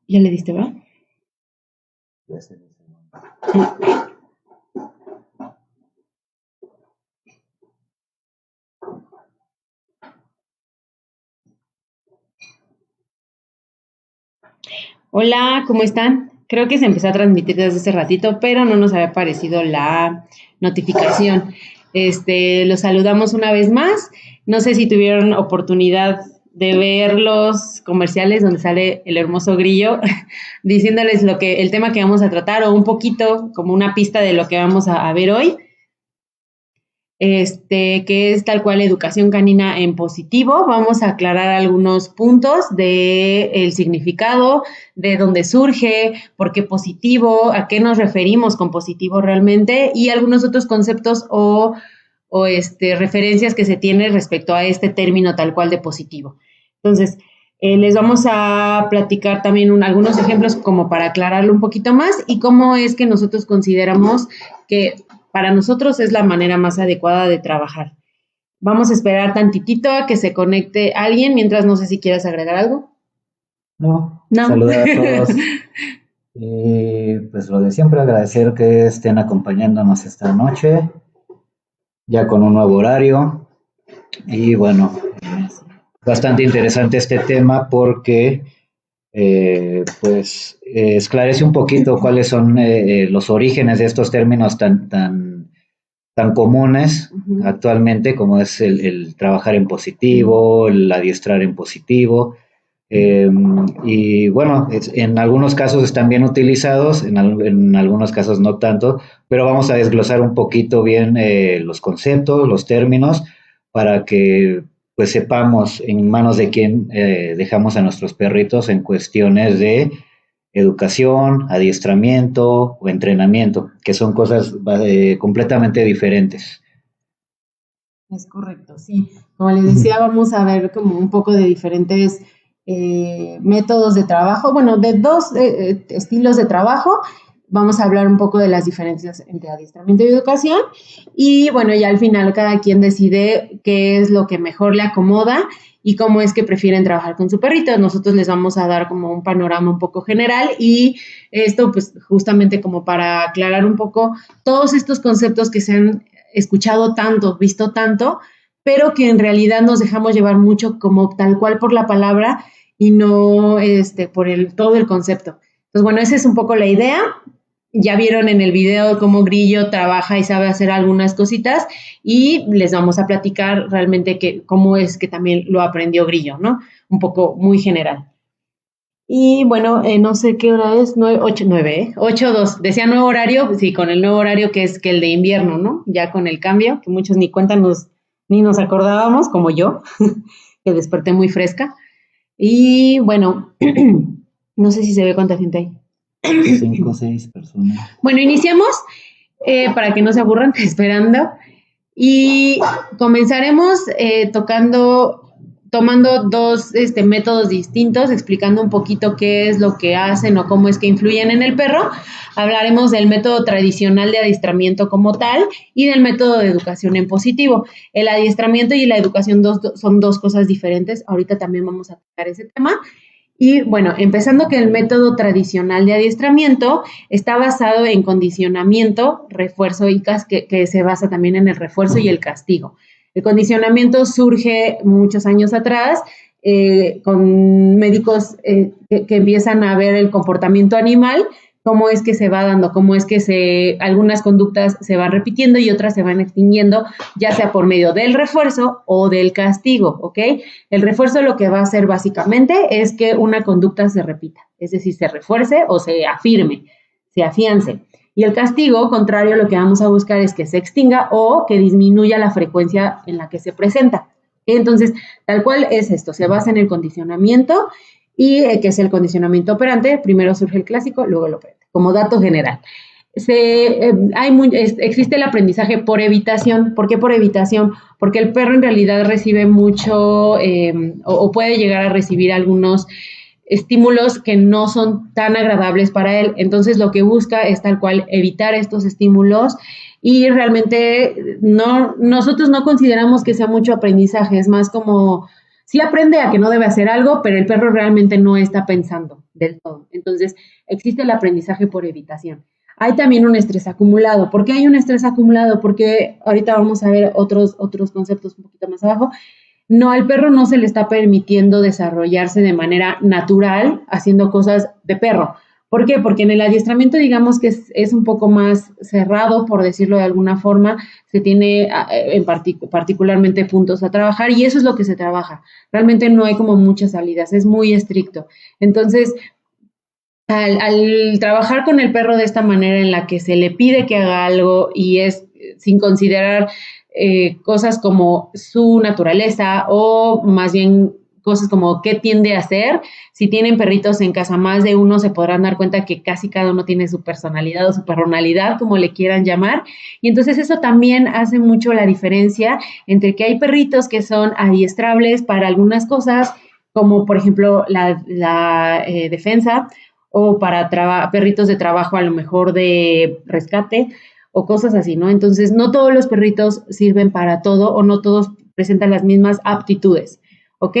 ¿Ya le diste, va? Ya se dice. Hola, ¿cómo están? Creo que se empezó a transmitir desde hace ratito, pero no nos había aparecido la notificación. Los saludamos una vez más. No sé si tuvieron oportunidad de ver los comerciales donde sale el hermoso grillo diciéndoles el tema que vamos a tratar o un poquito como una pista de lo que vamos a ver hoy. Que es tal cual educación canina en positivo. Vamos a aclarar algunos puntos del significado, de dónde surge, por qué positivo, a qué nos referimos con positivo realmente y algunos otros conceptos o referencias que se tienen respecto a este término tal cual de positivo. Entonces, les vamos a platicar también algunos ejemplos como para aclararlo un poquito más y cómo es que nosotros consideramos que para nosotros es la manera más adecuada de trabajar. Vamos a esperar tantitito a que se conecte alguien, mientras no sé si quieras agregar algo. No. Saludar a todos. Pues lo de siempre, agradecer que estén acompañándonos esta noche, ya con un nuevo horario. Y bueno, bastante interesante este tema porque esclarece un poquito cuáles son los orígenes de estos términos tan comunes actualmente, como es el trabajar en positivo, el adiestrar en positivo. Y bueno, en algunos casos están bien utilizados, en algunos casos no tanto, pero vamos a desglosar un poquito bien los conceptos, los términos, para que pues sepamos en manos de quién dejamos a nuestros perritos en cuestiones de educación, adiestramiento o entrenamiento, que son cosas completamente diferentes. Es correcto, sí. Como les decía, vamos a ver como un poco de diferentes métodos de trabajo, bueno, de dos estilos de trabajo. Vamos a hablar un poco de las diferencias entre adiestramiento y educación y bueno, ya al final cada quien decide qué es lo que mejor le acomoda y cómo es que prefieren trabajar con su perrito. Nosotros les vamos a dar como un panorama un poco general y esto pues justamente como para aclarar un poco todos estos conceptos que se han escuchado tanto, visto tanto, pero que en realidad nos dejamos llevar mucho como tal cual por la palabra y no por todo el concepto. Entonces, bueno, esa es un poco la idea. Ya vieron en el video cómo Grillo trabaja y sabe hacer algunas cositas y les vamos a platicar realmente cómo es que también lo aprendió Grillo, ¿no? Un poco muy general. Y bueno, no sé qué hora es, 8:02. Decía nuevo horario, sí, con el nuevo horario que es que el de invierno, ¿no? Ya con el cambio, que muchos ni cuenta ni nos acordábamos, como yo, que desperté muy fresca. Y bueno, no sé si se ve cuánta gente hay. 5 o 6 personas. Bueno, iniciamos para que no se aburran esperando y comenzaremos tomando dos métodos distintos, explicando un poquito qué es lo que hacen o cómo es que influyen en el perro. Hablaremos del método tradicional de adiestramiento como tal y del método de educación en positivo. El adiestramiento y la educación son dos cosas diferentes. Ahorita también vamos a tocar ese tema. Y bueno, empezando que el método tradicional de adiestramiento está basado en condicionamiento, refuerzo y que se basa también en el refuerzo y el castigo. El condicionamiento surge muchos años atrás con médicos que empiezan a ver el comportamiento animal, cómo es que se va dando, cómo es que algunas conductas se van repitiendo y otras se van extinguiendo, ya sea por medio del refuerzo o del castigo, ¿ok? El refuerzo lo que va a hacer básicamente es que una conducta se repita, es decir, se refuerce o se afirme, se afiance. Y el castigo, contrario, lo que vamos a buscar es que se extinga o que disminuya la frecuencia en la que se presenta. Entonces, tal cual es esto, se basa en el condicionamiento y que es el condicionamiento operante. Primero surge el clásico, luego el operante, como dato general. Existe el aprendizaje por evitación. ¿Por qué por evitación? Porque el perro en realidad recibe mucho o puede llegar a recibir algunos estímulos que no son tan agradables para él. Entonces lo que busca es tal cual evitar estos estímulos y realmente nosotros no consideramos que sea mucho aprendizaje, es más como, sí aprende a que no debe hacer algo, pero el perro realmente no está pensando del todo. Entonces, existe el aprendizaje por evitación. Hay también un estrés acumulado. ¿Por qué hay un estrés acumulado? Porque ahorita vamos a ver otros conceptos un poquito más abajo. No, al perro no se le está permitiendo desarrollarse de manera natural haciendo cosas de perro. ¿Por qué? Porque en el adiestramiento digamos que es un poco más cerrado, por decirlo de alguna forma, se tiene particularmente puntos a trabajar y eso es lo que se trabaja. Realmente no hay como muchas salidas, es muy estricto. Entonces, al trabajar con el perro de esta manera en la que se le pide que haga algo y es sin considerar cosas como su naturaleza o más bien cosas como qué tiende a hacer. Si tienen perritos en casa, más de uno, se podrán dar cuenta que casi cada uno tiene su personalidad o su perronalidad, como le quieran llamar. Y entonces eso también hace mucho la diferencia entre que hay perritos que son adiestrables para algunas cosas, como por ejemplo la defensa, o para perritos de trabajo a lo mejor de rescate o cosas así, ¿no? Entonces, no todos los perritos sirven para todo o no todos presentan las mismas aptitudes, ¿ok?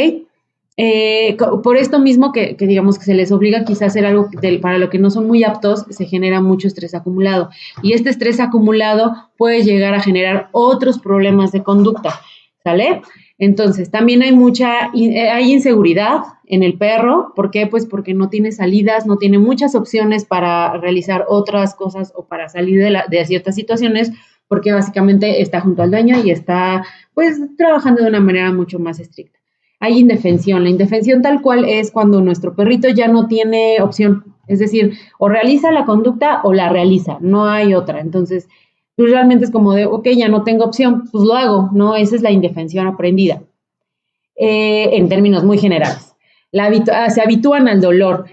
Por esto mismo que digamos que se les obliga quizás a hacer algo para lo que no son muy aptos, se genera mucho estrés acumulado. Y este estrés acumulado puede llegar a generar otros problemas de conducta, ¿sale? Entonces, también hay inseguridad en el perro. ¿Por qué? Pues porque no tiene salidas, no tiene muchas opciones para realizar otras cosas o para salir de ciertas situaciones, porque básicamente está junto al dueño y está, pues, trabajando de una manera mucho más estricta. Hay indefensión. La indefensión tal cual es cuando nuestro perrito ya no tiene opción. Es decir, o realiza la conducta o la realiza, no hay otra. Entonces, pues realmente es como de, ok, ya no tengo opción, pues lo hago, ¿no? Esa es la indefensión aprendida, en términos muy generales. Se habitúan al dolor.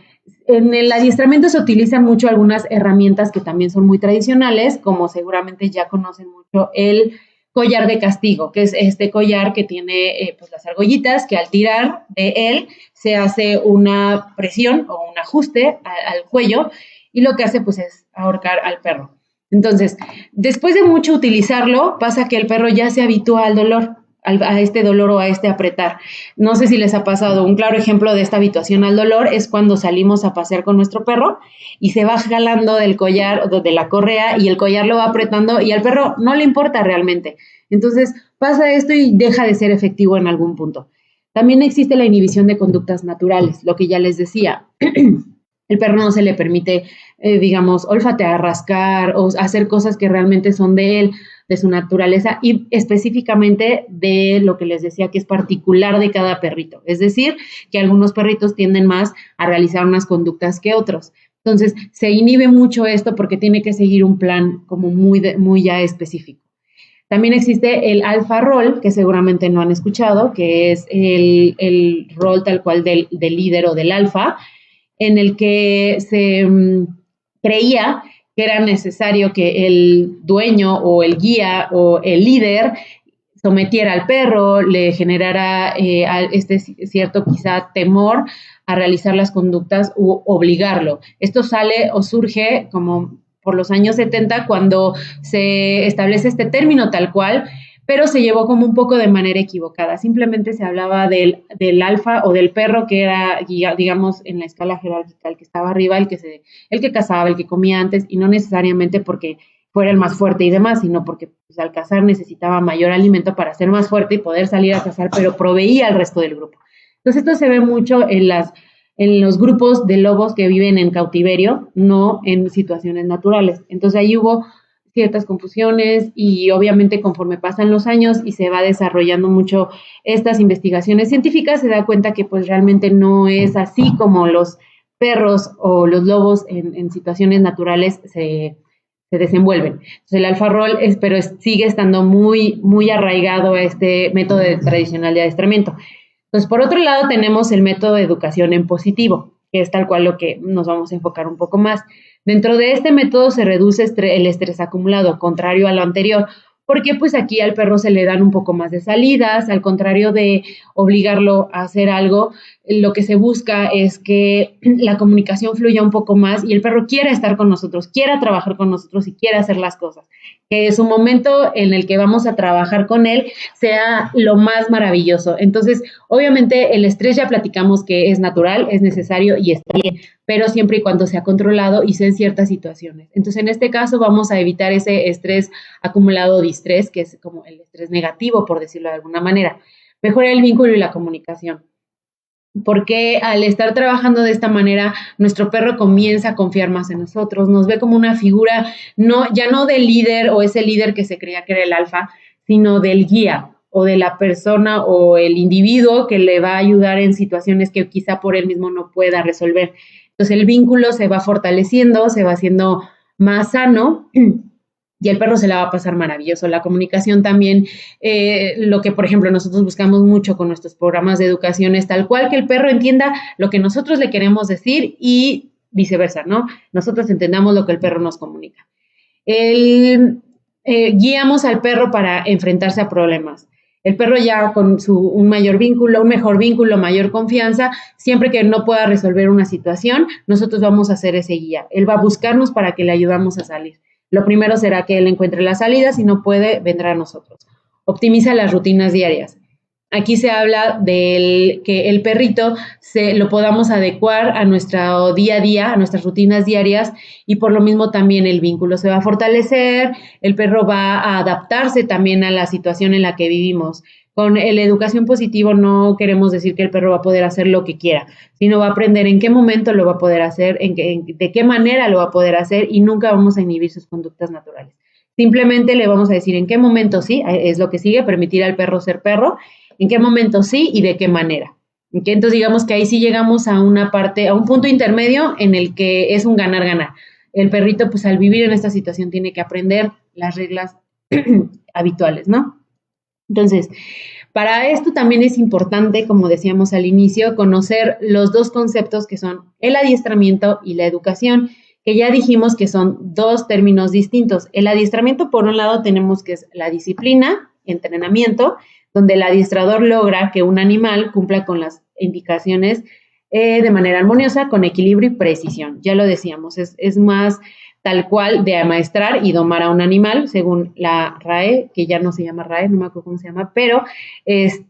En el adiestramiento se utilizan mucho algunas herramientas que también son muy tradicionales, como seguramente ya conocen mucho el collar de castigo, que es este collar que tiene pues las argollitas, que al tirar de él se hace una presión o un ajuste al cuello y lo que hace pues es ahorcar al perro. Entonces, después de mucho utilizarlo, pasa que el perro ya se habitúa al dolor, a este dolor o a este apretar. No sé si les ha pasado, un claro ejemplo de esta habituación al dolor es cuando salimos a pasear con nuestro perro y se va jalando del collar, de la correa, y el collar lo va apretando y al perro no le importa realmente. Entonces pasa esto y deja de ser efectivo en algún punto. También existe la inhibición de conductas naturales, lo que ya les decía. El perro no se le permite, digamos, olfatear, rascar o hacer cosas que realmente son de él, de su naturaleza y específicamente de lo que les decía que es particular de cada perrito. Es decir, que algunos perritos tienden más a realizar unas conductas que otros. Entonces, se inhibe mucho esto porque tiene que seguir un plan como muy ya específico. También existe el alfa rol, que seguramente no han escuchado, que es el rol tal cual del líder o del alfa, en el que se creía que era necesario que el dueño o el guía o el líder sometiera al perro, le generara este cierto quizá temor a realizar las conductas u obligarlo. Esto sale o surge como por los años 70 cuando se establece este término tal cual, pero se llevó como un poco de manera equivocada. Simplemente se hablaba del alfa o del perro que era, digamos, en la escala jerárquica, el que estaba arriba, el que cazaba, el que comía antes, y no necesariamente porque fuera el más fuerte y demás, sino porque pues, al cazar necesitaba mayor alimento para ser más fuerte y poder salir a cazar, pero proveía al resto del grupo. Entonces esto se ve mucho en los grupos de lobos que viven en cautiverio, no en situaciones naturales. Entonces ahí hubo ciertas confusiones y obviamente conforme pasan los años y se va desarrollando mucho estas investigaciones científicas, se da cuenta que pues realmente no es así como los perros o los lobos en situaciones naturales se desenvuelven. Entonces el alfa rol pero sigue estando muy arraigado a este método tradicional de adiestramiento. Entonces, por otro lado, tenemos el método de educación en positivo, que es tal cual lo que nos vamos a enfocar un poco más. Dentro de este método se reduce el estrés acumulado, contrario a lo anterior, porque pues aquí al perro se le dan un poco más de salidas, al contrario de obligarlo a hacer algo, lo que se busca es que la comunicación fluya un poco más y el perro quiera estar con nosotros, quiera trabajar con nosotros y quiera hacer las cosas. Que su momento en el que vamos a trabajar con él sea lo más maravilloso. Entonces, obviamente el estrés ya platicamos que es natural, es necesario y está bien, pero siempre y cuando sea controlado y sea en ciertas situaciones. Entonces, en este caso vamos a evitar ese estrés acumulado de estrés, que es como el estrés negativo, por decirlo de alguna manera. Mejorar el vínculo y la comunicación. Porque al estar trabajando de esta manera, nuestro perro comienza a confiar más en nosotros, nos ve como una figura, ya no del líder o ese líder que se creía que era el alfa, sino del guía o de la persona o el individuo que le va a ayudar en situaciones que quizá por él mismo no pueda resolver. Entonces el vínculo se va fortaleciendo, se va haciendo más sano y el perro se la va a pasar maravilloso. La comunicación también, lo que por ejemplo nosotros buscamos mucho con nuestros programas de educación es tal cual que el perro entienda lo que nosotros le queremos decir y viceversa, ¿no? Nosotros entendamos lo que el perro nos comunica. Guiamos al perro para enfrentarse a problemas. El perro ya con un mayor vínculo, un mejor vínculo, mayor confianza, siempre que no pueda resolver una situación, nosotros vamos a hacer ese guía. Él va a buscarnos para que le ayudamos a salir. Lo primero será que él encuentre la salida, si no puede, vendrá a nosotros. Optimiza las rutinas diarias. Aquí se habla de que el perrito lo podamos adecuar a nuestro día a día, a nuestras rutinas diarias, y por lo mismo también el vínculo se va a fortalecer, el perro va a adaptarse también a la situación en la que vivimos. Con la educación positiva no queremos decir que el perro va a poder hacer lo que quiera, sino va a aprender en qué momento lo va a poder hacer, de qué manera lo va a poder hacer, y nunca vamos a inhibir sus conductas naturales. Simplemente le vamos a decir en qué momento sí, es lo que sigue, permitir al perro ser perro, en qué momento sí y de qué manera. ¿Okay? Entonces digamos que ahí sí llegamos a una parte, a un punto intermedio en el que es un ganar-ganar. El perrito pues al vivir en esta situación tiene que aprender las reglas habituales, ¿no? Entonces, para esto también es importante, como decíamos al inicio, conocer los dos conceptos que son el adiestramiento y la educación, que ya dijimos que son dos términos distintos. El adiestramiento, por un lado, tenemos que es la disciplina, entrenamiento, donde el adiestrador logra que un animal cumpla con las indicaciones de manera armoniosa, con equilibrio y precisión. Ya lo decíamos, es más tal cual de amaestrar y domar a un animal, según la RAE, que ya no se llama RAE, no me acuerdo cómo se llama, pero es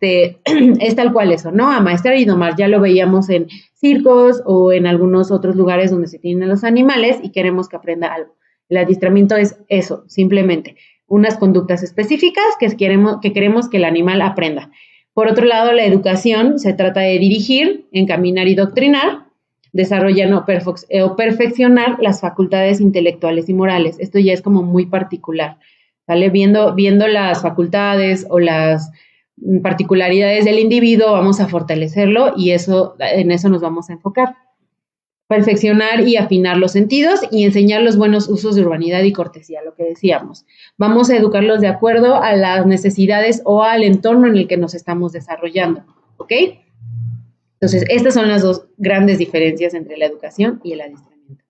tal cual eso, ¿no? Amaestrar y domar, ya lo veíamos en circos o en algunos otros lugares donde se tienen a los animales y queremos que aprenda algo. El adiestramiento es eso, simplemente unas conductas específicas que queremos que el animal aprenda. Por otro lado, la educación se trata de dirigir, encaminar y doctrinar, desarrollar o perfeccionar las facultades intelectuales y morales. Esto ya es como muy particular, ¿vale? Viendo las facultades o las particularidades del individuo, vamos a fortalecerlo y en eso nos vamos a enfocar. Perfeccionar y afinar los sentidos y enseñar los buenos usos de urbanidad y cortesía, lo que decíamos. Vamos a educarlos de acuerdo a las necesidades o al entorno en el que nos estamos desarrollando, ¿ok? Entonces, estas son las dos grandes diferencias entre la educación y el adiestramiento.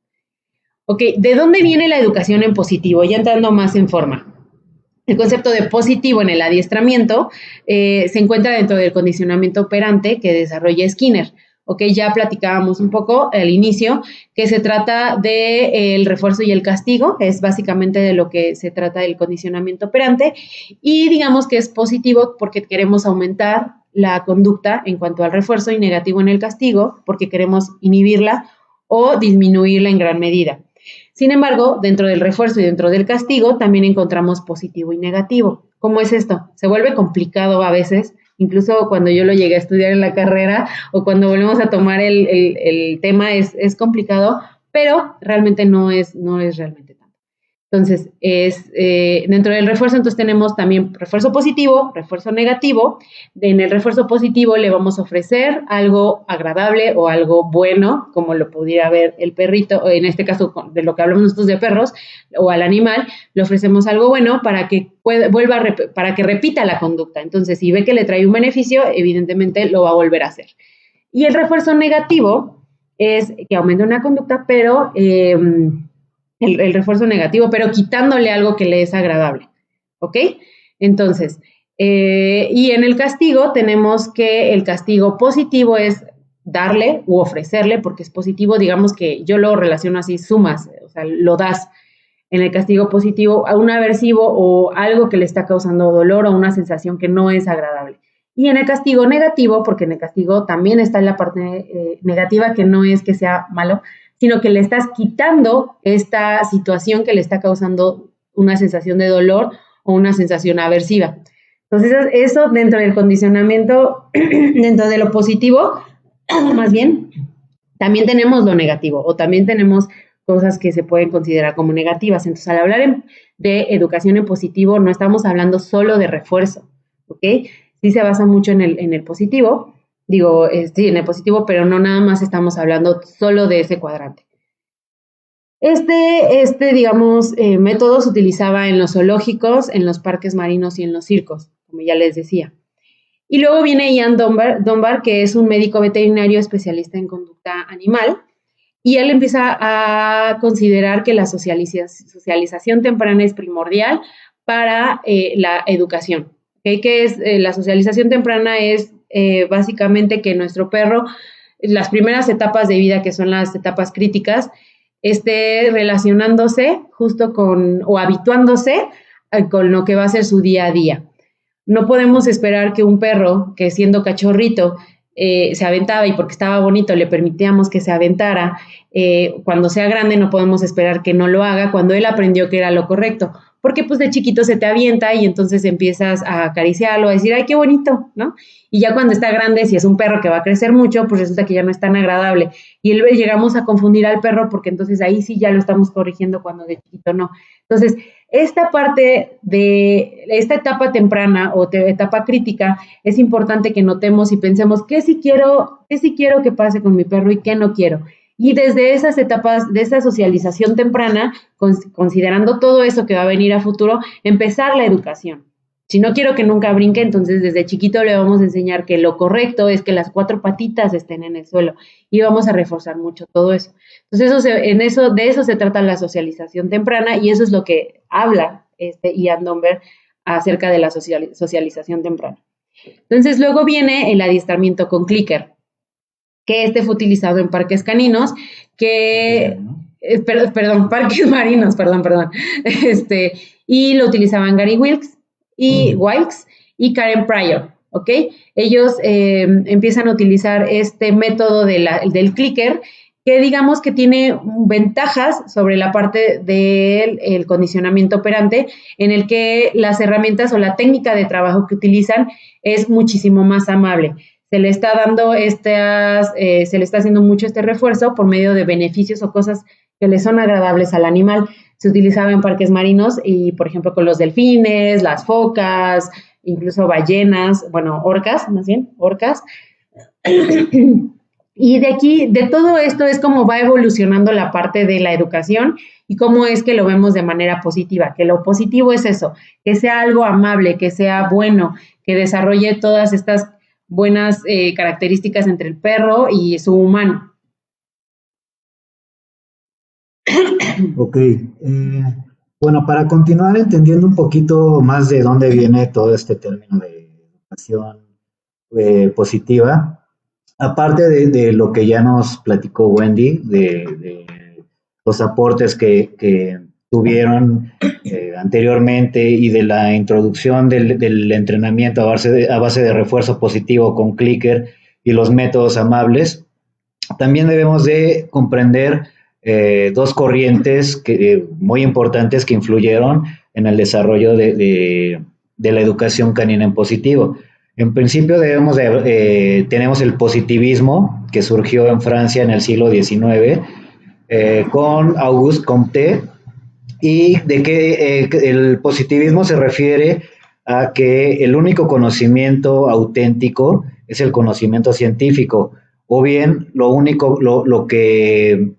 Ok, ¿de dónde viene la educación en positivo? Ya entrando más en forma. El concepto de positivo en el adiestramiento se encuentra dentro del condicionamiento operante que desarrolla Skinner. Ok, ya platicábamos un poco al inicio que se trata del refuerzo y el castigo, es básicamente de lo que se trata el condicionamiento operante, y digamos que es positivo porque queremos aumentar la conducta en cuanto al refuerzo y negativo en el castigo porque queremos inhibirla o disminuirla en gran medida. Sin embargo, dentro del refuerzo y dentro del castigo también encontramos positivo y negativo. ¿Cómo es esto? Se vuelve complicado a veces. Incluso cuando yo lo llegué a estudiar en la carrera o cuando volvemos a tomar el tema es complicado, pero realmente no es realmente tanto. Entonces, dentro del refuerzo, entonces tenemos también refuerzo positivo, refuerzo negativo. En el refuerzo positivo le vamos a ofrecer algo agradable o algo bueno, como lo pudiera ver el perrito, o en este caso de lo que hablamos nosotros de perros, o al animal, le ofrecemos algo bueno para que para que repita la conducta. Entonces, si ve que le trae un beneficio, evidentemente lo va a volver a hacer. Y el refuerzo negativo es que aumenta una conducta, pero el refuerzo negativo, pero quitándole algo que le es agradable, ¿ok? Entonces, y en el castigo tenemos que el castigo positivo es darle u ofrecerle, porque es positivo, digamos que yo lo relaciono así, sumas, o sea, lo das. En el castigo positivo a un aversivo o algo que le está causando dolor o una sensación que no es agradable. Y en el castigo negativo, porque en el castigo también está la parte negativa, que no es que sea malo, sino que le estás quitando esta situación que le está causando una sensación de dolor o una sensación aversiva. Entonces, eso dentro del condicionamiento, dentro de lo positivo, más bien, también tenemos lo negativo o también tenemos cosas que se pueden considerar como negativas. Entonces, al hablar de educación en positivo, no estamos hablando solo de refuerzo, ¿ok? Sí se basa mucho en el positivo, sí, en el positivo, pero no nada más estamos hablando solo de ese cuadrante. Digamos, método se utilizaba en los zoológicos, en los parques marinos y en los circos, como ya les decía. Y luego viene Ian Dunbar, que es un médico veterinario especialista en conducta animal, y él empieza a considerar que la socialización temprana es primordial para la educación. ¿Okay? ¿Qué es la socialización temprana? Es básicamente que nuestro perro, las primeras etapas de vida, que son las etapas críticas, esté relacionándose justo o habituándose con lo que va a ser su día a día. No podemos esperar que un perro que siendo cachorrito se aventaba y porque estaba bonito le permitíamos que se aventara, cuando sea grande no podemos esperar que no lo haga cuando él aprendió que era lo correcto, porque pues de chiquito se te avienta y entonces empiezas a acariciarlo, a decir, ay, qué bonito, ¿no? Y ya cuando está grande, si es un perro que va a crecer mucho, pues resulta que ya no es tan agradable. Y llegamos a confundir al perro porque entonces ahí sí ya lo estamos corrigiendo cuando de chiquito no. Entonces, esta parte de esta etapa temprana o etapa crítica es importante que notemos y pensemos qué sí quiero que pase con mi perro y qué no quiero. Y desde esas etapas, de esa socialización temprana, considerando todo eso que va a venir a futuro, empezar la educación. Si no quiero que nunca brinque, entonces desde chiquito le vamos a enseñar que lo correcto es que las 4 patitas estén en el suelo y vamos a reforzar mucho todo eso. Entonces de eso se trata la socialización temprana y eso es lo que habla Ian Dunbar acerca de la socialización temprana. Entonces luego viene el adiestramiento con clicker, que fue utilizado en parques caninos, parques marinos, perdón. Y lo utilizaban Gary Wilkes y Karen Pryor, ¿ok? Ellos empiezan a utilizar este método del clicker, que digamos que tiene ventajas sobre la parte del condicionamiento operante, en el que las herramientas o la técnica de trabajo que utilizan es muchísimo más amable. Se le está dando se le está haciendo mucho este refuerzo por medio de beneficios o cosas que le son agradables al animal. Se utilizaba en parques marinos y, por ejemplo, con los delfines, las focas, incluso ballenas, orcas, más bien, orcas. Y de todo esto es como va evolucionando la parte de la educación y cómo es que lo vemos de manera positiva, que lo positivo es eso, que sea algo amable, que sea bueno, que desarrolle todas estas buenas características entre el perro y su humano. Ok. Bueno, para continuar entendiendo un poquito más de dónde viene todo este término de educación positiva, aparte de lo que ya nos platicó Wendy, de los aportes que tuvieron anteriormente y de la introducción del entrenamiento a base de refuerzo positivo con clicker y los métodos amables, también debemos de comprender dos corrientes muy importantes que influyeron en el desarrollo de la educación canina en positivo. En principio tenemos el positivismo, que surgió en Francia en el siglo XIX, con Auguste Comte, y de que el positivismo se refiere a que el único conocimiento auténtico es el conocimiento científico, o bien lo que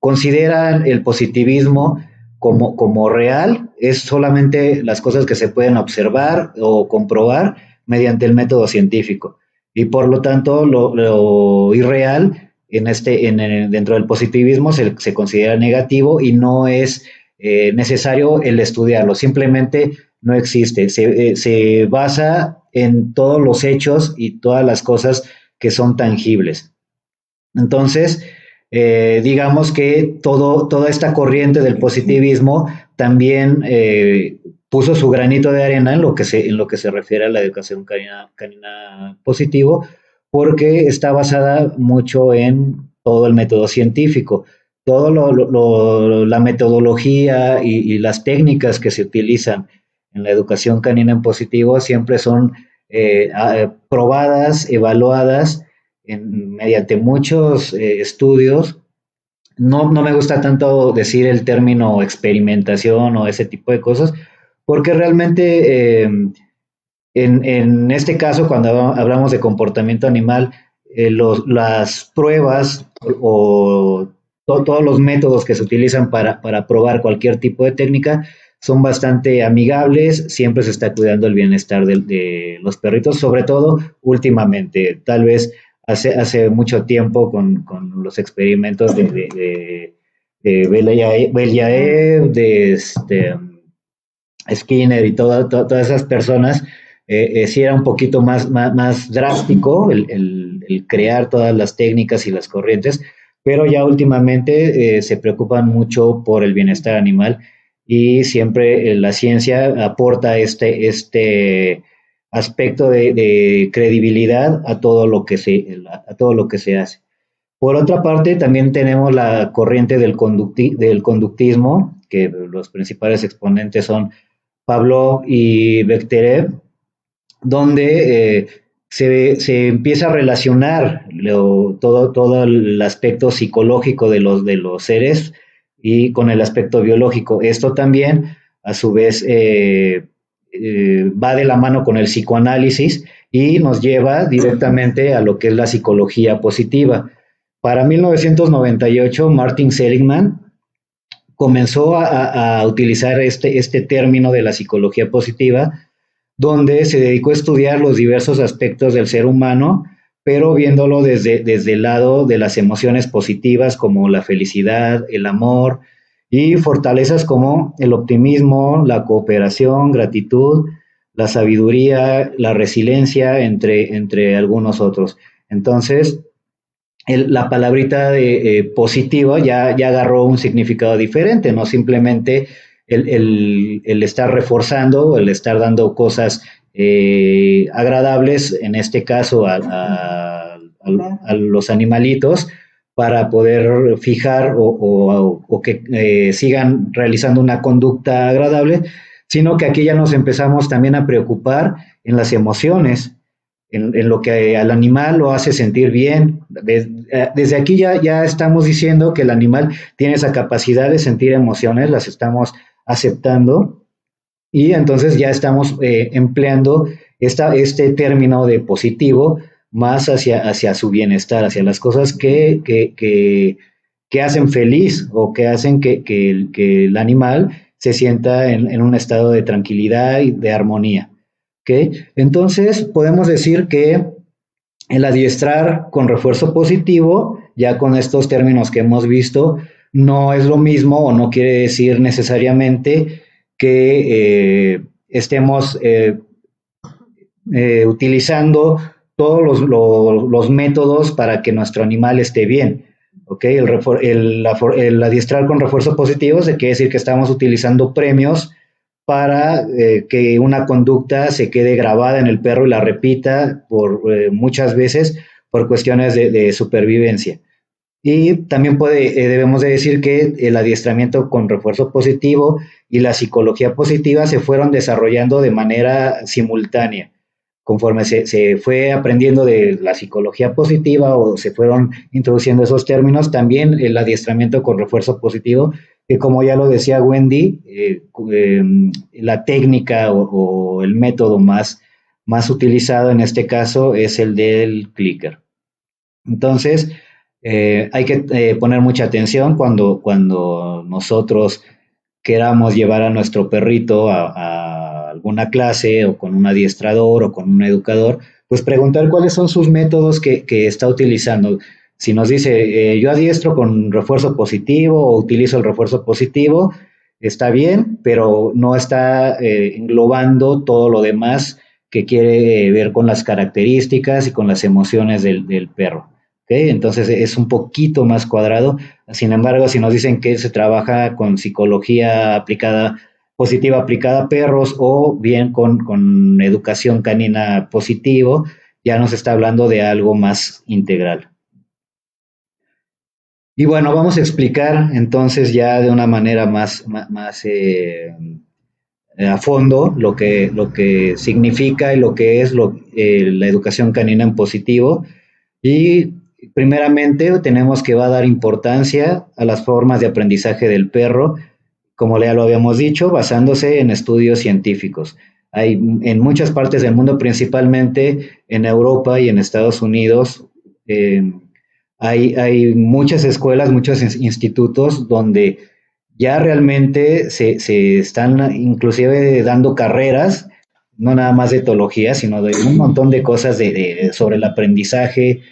considera el positivismo como real es solamente las cosas que se pueden observar o comprobar mediante el método científico. Y por lo tanto, lo irreal dentro del positivismo se considera negativo y no es necesario el estudiarlo, simplemente no existe. Se basa en todos los hechos y todas las cosas que son tangibles. Entonces, digamos que toda esta corriente del positivismo también puso su granito de arena en lo que se refiere a la educación canina positivo, porque está basada mucho en todo el método científico. La metodología y las técnicas que se utilizan en la educación canina en positivo siempre son probadas, evaluadas mediante muchos estudios. No me gusta tanto decir el término experimentación o ese tipo de cosas, porque realmente en este caso, cuando hablamos de comportamiento animal, las pruebas o todos los métodos que se utilizan para probar cualquier tipo de técnica son bastante amigables, siempre se está cuidando el bienestar de los perritos, sobre todo últimamente, tal vez hace mucho tiempo con los experimentos de Belyaev, Skinner y todas esas personas, sí era un poquito más drástico el crear todas las técnicas y las corrientes, pero ya últimamente se preocupan mucho por el bienestar animal y siempre la ciencia aporta este aspecto de credibilidad a todo lo que se hace. Por otra parte, también tenemos la corriente del conductismo, que los principales exponentes son Pavlov y Bechterev, donde se empieza a relacionar todo el aspecto psicológico de los seres y con el aspecto biológico. Esto también, a su vez, va de la mano con el psicoanálisis y nos lleva directamente a lo que es la psicología positiva. Para 1998, Martin Seligman comenzó a utilizar este término de la psicología positiva, donde se dedicó a estudiar los diversos aspectos del ser humano, pero viéndolo desde el lado de las emociones positivas como la felicidad, el amor y fortalezas como el optimismo, la cooperación, gratitud, la sabiduría, la resiliencia, entre algunos otros. Entonces, la palabrita positiva ya agarró un significado diferente, no simplemente el estar reforzando o el estar dando cosas agradables, en este caso a los animalitos, para poder fijar o que sigan realizando una conducta agradable, sino que aquí ya nos empezamos también a preocupar en las emociones, en lo que al animal lo hace sentir bien. Desde aquí ya estamos diciendo que el animal tiene esa capacidad de sentir emociones, las estamos aceptando y entonces ya estamos empleando este término de positivo más hacia su bienestar, hacia las cosas que hacen feliz o que hacen que el animal se sienta en un estado de tranquilidad y de armonía. ¿Okay? Entonces, podemos decir que el adiestrar con refuerzo positivo, ya con estos términos que hemos visto, no es lo mismo o no quiere decir necesariamente que estemos utilizando todos los métodos para que nuestro animal esté bien. ¿Okay? El adiestrar con refuerzo positivo quiere decir que estamos utilizando premios para que una conducta se quede grabada en el perro y la repita muchas veces por cuestiones de supervivencia. Y también debemos de decir que el adiestramiento con refuerzo positivo y la psicología positiva se fueron desarrollando de manera simultánea. Conforme se fue aprendiendo de la psicología positiva o se fueron introduciendo esos términos, también el adiestramiento con refuerzo positivo, que como ya lo decía Wendy, la técnica o el método más utilizado en este caso es el del clicker. Entonces, hay que poner mucha atención cuando nosotros queramos llevar a nuestro perrito a alguna clase o con un adiestrador o con un educador, pues preguntar cuáles son sus métodos que está utilizando. Si nos dice, yo adiestro con refuerzo positivo o utilizo el refuerzo positivo, está bien, pero no está englobando todo lo demás que quiere ver con las características y con las emociones del perro. Entonces es un poquito más cuadrado. Sin embargo, si nos dicen que se trabaja con psicología aplicada, positiva aplicada a perros o bien con educación canina positivo, ya nos está hablando de algo más integral. Y bueno, vamos a explicar entonces ya de una manera más a fondo lo que significa y lo que es la educación canina en positivo. Y primeramente tenemos que va a dar importancia a las formas de aprendizaje del perro, como ya lo habíamos dicho, basándose en estudios científicos. Hay en muchas partes del mundo, principalmente en Europa y en Estados Unidos, eh, hay muchas escuelas, muchos institutos donde ya realmente se están inclusive dando carreras, no nada más de etología, sino de un montón de cosas sobre el aprendizaje,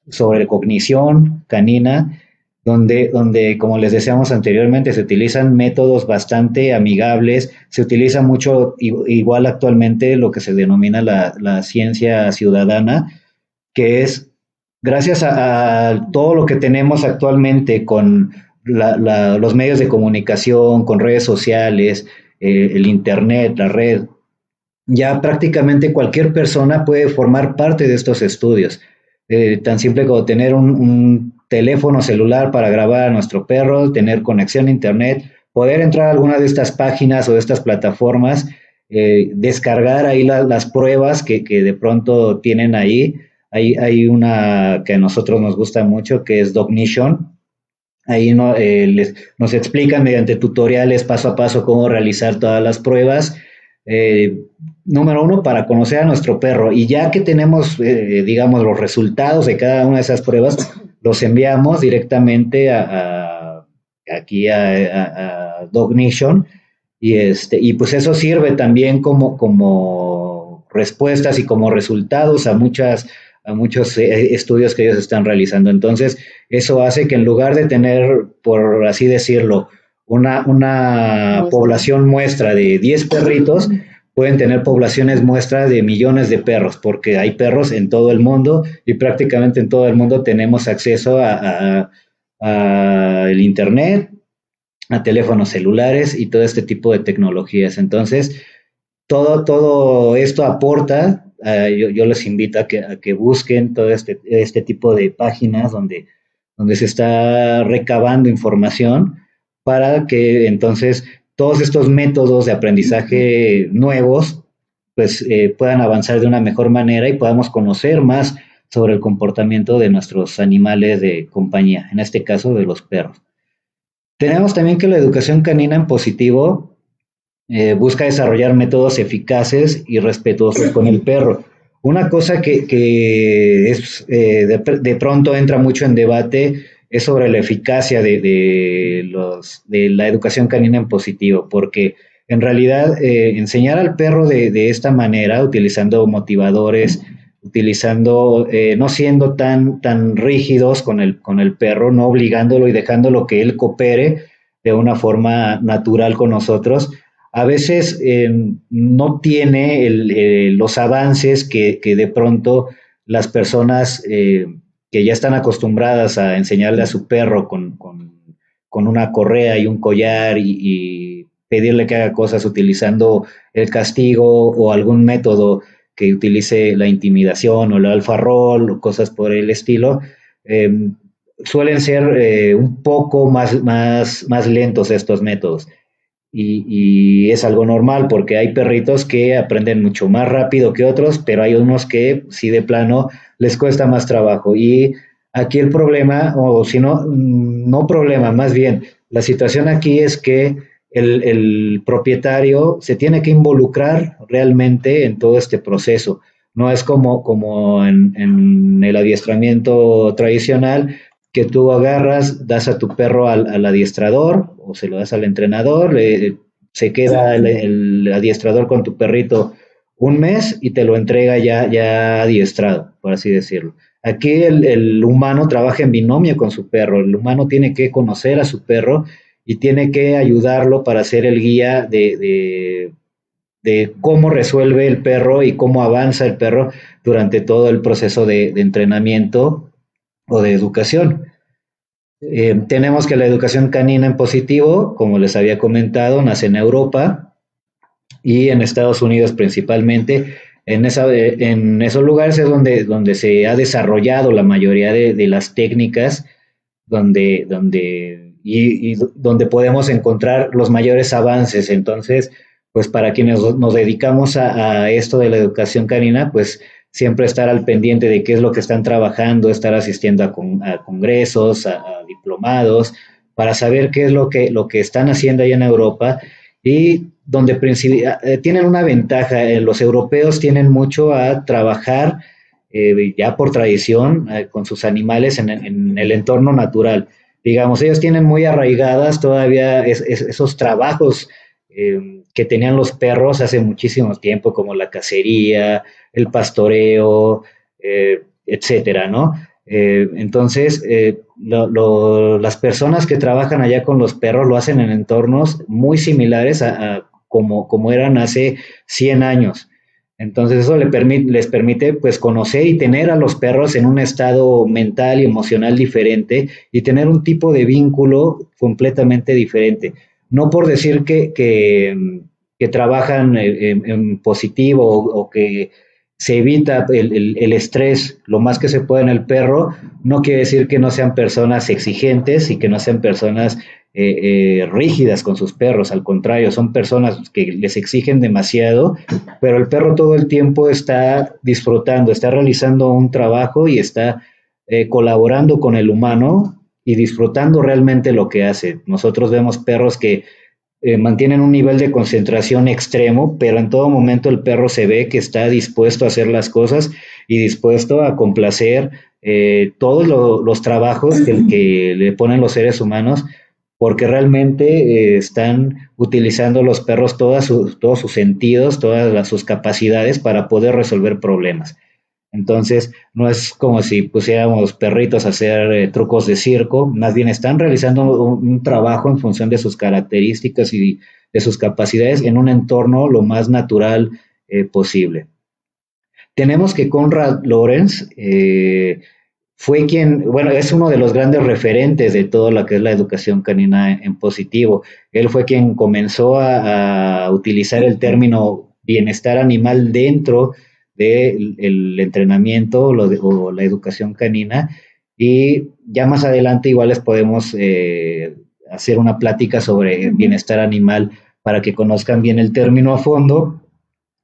sobre cognición canina, donde, como les decíamos anteriormente, se utilizan métodos bastante amigables, se utiliza mucho, igual actualmente, lo que se denomina la ciencia ciudadana, que es gracias a todo lo que tenemos actualmente con los medios de comunicación, con redes sociales, el internet, la red, ya prácticamente cualquier persona puede formar parte de estos estudios. Tan simple como tener un teléfono celular para grabar a nuestro perro, tener conexión a internet, poder entrar a alguna de estas páginas o de estas plataformas, descargar ahí las pruebas que de pronto tienen ahí. Hay una que a nosotros nos gusta mucho, que es Dognition. Ahí nos explican mediante tutoriales paso a paso cómo realizar todas las pruebas. Eh, Número uno, para conocer a nuestro perro. Y ya que tenemos, digamos, los resultados de cada una de esas pruebas, los enviamos directamente aquí a Dognition. Y pues eso sirve también como respuestas y como resultados a muchos estudios que ellos están realizando. Entonces, eso hace que en lugar de tener, por así decirlo, una población muestra de 10 perritos, pueden tener poblaciones muestras de millones de perros, porque hay perros en todo el mundo y prácticamente en todo el mundo tenemos acceso a el internet, a teléfonos celulares y todo este tipo de tecnologías. Entonces, todo esto aporta, yo les invito a que busquen todo este tipo de páginas donde se está recabando información para que entonces todos estos métodos de aprendizaje nuevos pues puedan avanzar de una mejor manera y podamos conocer más sobre el comportamiento de nuestros animales de compañía, en este caso de los perros. Tenemos también que la educación canina en positivo busca desarrollar métodos eficaces y respetuosos con el perro. Una cosa que es, de pronto entra mucho en debate es sobre la eficacia de la educación canina en positivo, porque en realidad enseñar al perro de esta manera, utilizando motivadores, no siendo tan rígidos con el perro, no obligándolo y dejándolo que él coopere de una forma natural con nosotros, a veces no tiene los avances que de pronto las personas que ya están acostumbradas a enseñarle a su perro con una correa y un collar y pedirle que haga cosas utilizando el castigo o algún método que utilice la intimidación o el alfa roll o cosas por el estilo, eh, suelen ser un poco más lentos estos métodos. Y es algo normal porque hay perritos que aprenden mucho más rápido que otros, pero hay unos que sí de plano les cuesta más trabajo. Y aquí el problema, o si no, no problema, más bien, la situación aquí es que el propietario se tiene que involucrar realmente en todo este proceso. No es como en el adiestramiento tradicional, que tú agarras, das a tu perro al adiestrador o se lo das al entrenador, se queda el adiestrador con tu perrito un mes y te lo entrega ya adiestrado, por así decirlo. Aquí el humano trabaja en binomio con su perro, el humano tiene que conocer a su perro y tiene que ayudarlo para ser el guía de cómo resuelve el perro y cómo avanza el perro durante todo el proceso de entrenamiento o de educación. Tenemos que la educación canina en positivo, como les había comentado, nace en Europa y en Estados Unidos principalmente. En esos lugares es donde se ha desarrollado la mayoría de las técnicas donde podemos encontrar los mayores avances. Entonces, pues para quienes nos dedicamos a esto de la educación canina, pues siempre estar al pendiente de qué es lo que están trabajando, estar asistiendo a congresos, a diplomados, para saber qué es lo que están haciendo allá en Europa y donde tienen una ventaja. Los europeos tienen mucho a trabajar ya por tradición con sus animales en el entorno natural. Digamos, ellos tienen muy arraigadas todavía esos trabajos que tenían los perros hace muchísimo tiempo, como la cacería, el pastoreo, etcétera, ¿no? Entonces, las personas que trabajan allá con los perros lo hacen en entornos muy similares a como eran hace 100 años. Entonces eso les permite pues conocer y tener a los perros en un estado mental y emocional diferente y tener un tipo de vínculo completamente diferente. No por decir que trabajan en positivo o que se evita el estrés lo más que se puede en el perro, no quiere decir que no sean personas exigentes y que no sean personas rígidas con sus perros. Al contrario, son personas que les exigen demasiado, pero el perro todo el tiempo está disfrutando, está realizando un trabajo y está colaborando con el humano y disfrutando realmente lo que hace. Nosotros vemos perros que mantienen un nivel de concentración extremo, pero en todo momento el perro se ve que está dispuesto a hacer las cosas y dispuesto a complacer todos los trabajos que le ponen los seres humanos, porque realmente están utilizando los perros todos sus sentidos, sus capacidades para poder resolver problemas. Entonces, no es como si pusiéramos perritos a hacer trucos de circo, más bien están realizando un trabajo en función de sus características y de sus capacidades en un entorno lo más natural posible. Tenemos que Konrad Lorenz fue bueno, es uno de los grandes referentes de todo lo que es la educación canina en positivo. Él fue quien comenzó a utilizar el término bienestar animal dentro del entrenamiento o la educación canina, y ya más adelante igual les podemos hacer una plática sobre bienestar animal para que conozcan bien el término a fondo,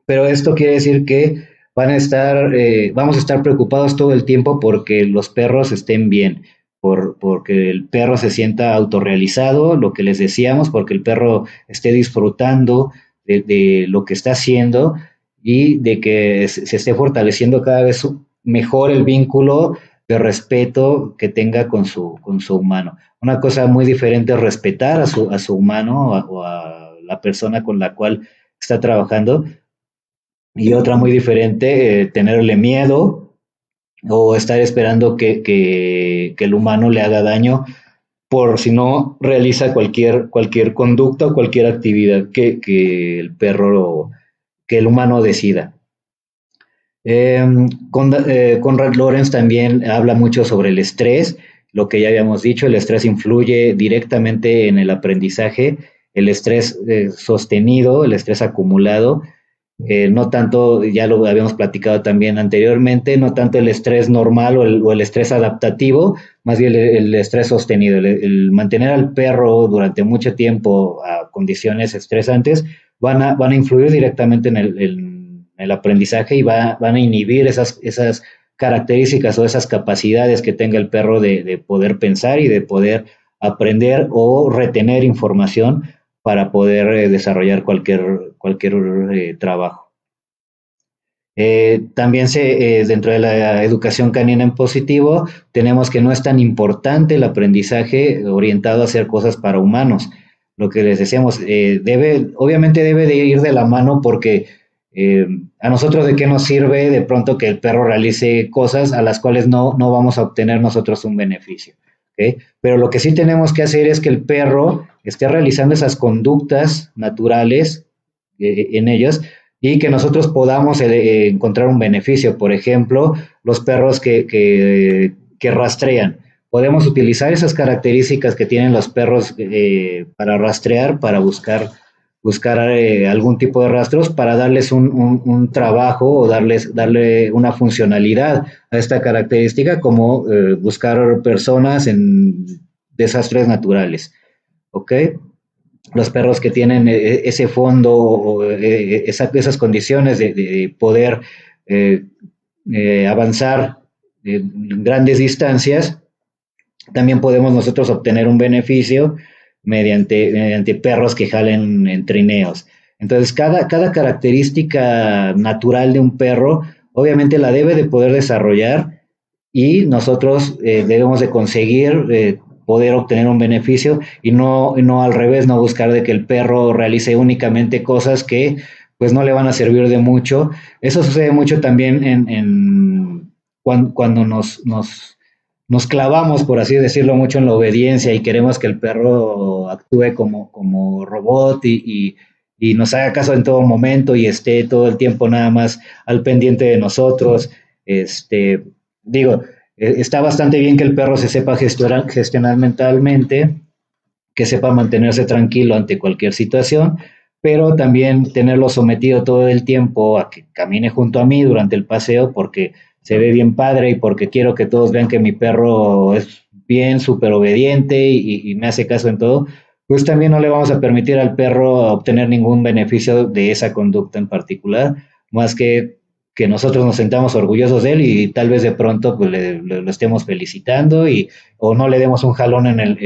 pero esto quiere decir que vamos a estar preocupados todo el tiempo porque los perros estén bien, porque el perro se sienta autorrealizado, lo que les decíamos, porque el perro esté disfrutando de lo que está haciendo y de que se esté fortaleciendo cada vez mejor el vínculo de respeto que tenga con su humano. Una cosa muy diferente es respetar a su humano o a la persona con la cual está trabajando, y otra muy diferente, tenerle miedo o estar esperando que el humano le haga daño por si no realiza cualquier conducta o cualquier actividad que el perro, que el humano decida. Konrad Lorenz también habla mucho sobre el estrés, lo que ya habíamos dicho. El estrés influye directamente en el aprendizaje, el estrés sostenido, el estrés acumulado, no tanto, ya lo habíamos platicado también anteriormente, no tanto el estrés normal o el estrés adaptativo, más bien el estrés sostenido, el mantener al perro durante mucho tiempo a condiciones estresantes van a influir directamente en el aprendizaje y van a inhibir esas características o esas capacidades que tenga el perro de poder pensar y de poder aprender o retener información para poder desarrollar cualquier trabajo. También dentro de la educación canina en positivo, tenemos que no es tan importante el aprendizaje orientado a hacer cosas para humanos. Lo que les decíamos, obviamente debe de ir de la mano, porque a nosotros de qué nos sirve de pronto que el perro realice cosas a las cuales no vamos a obtener nosotros un beneficio. ¿Okay? Pero lo que sí tenemos que hacer es que el perro esté realizando esas conductas naturales en ellos y que nosotros podamos encontrar un beneficio. Por ejemplo, los perros que que rastrean. Podemos utilizar esas características que tienen los perros para rastrear, para buscar algún tipo de rastros, para darles un trabajo o darle una funcionalidad a esta característica, como buscar personas en desastres naturales. ¿Ok? Los perros que tienen ese fondo o esas condiciones de poder avanzar grandes distancias, también podemos nosotros obtener un beneficio mediante perros que jalen en trineos. Entonces, cada característica natural de un perro, obviamente la debe de poder desarrollar, y nosotros debemos de conseguir poder obtener un beneficio, y no al revés, no buscar de que el perro realice únicamente cosas que pues no le van a servir de mucho. Eso sucede mucho también cuando nos clavamos, por así decirlo, mucho en la obediencia y queremos que el perro actúe como robot y nos haga caso en todo momento y esté todo el tiempo nada más al pendiente de nosotros. Digo, está bastante bien que el perro se sepa gestionar mentalmente, que sepa mantenerse tranquilo ante cualquier situación, pero también tenerlo sometido todo el tiempo a que camine junto a mí durante el paseo, porque se ve bien padre y porque quiero que todos vean que mi perro es bien, súper obediente y me hace caso en todo, pues también no le vamos a permitir al perro obtener ningún beneficio de esa conducta en particular, más que nosotros nos sentamos orgullosos de él y tal vez de pronto pues lo estemos felicitando o no le demos un jalón en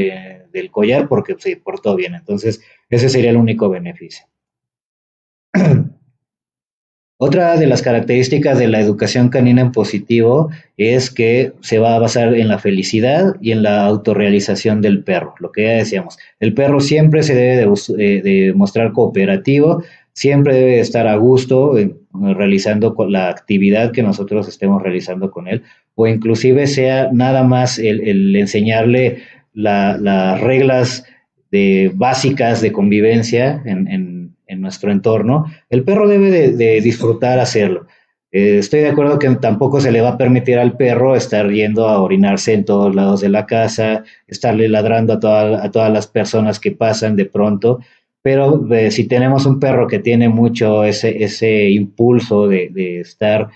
del collar porque se portó bien. Entonces, ese sería el único beneficio. Otra de las características de la educación canina en positivo es que se va a basar en la felicidad y en la autorrealización del perro, lo que ya decíamos. El perro siempre se debe de mostrar cooperativo, siempre debe de estar a gusto realizando la actividad que nosotros estemos realizando con él, o inclusive sea nada más el enseñarle las reglas básicas de convivencia en nuestro entorno. El perro debe de disfrutar hacerlo. Estoy de acuerdo que tampoco se le va a permitir al perro estar yendo a orinarse en todos lados de la casa, estarle ladrando a todas las personas que pasan de pronto, pero si tenemos un perro que tiene mucho ese impulso de estar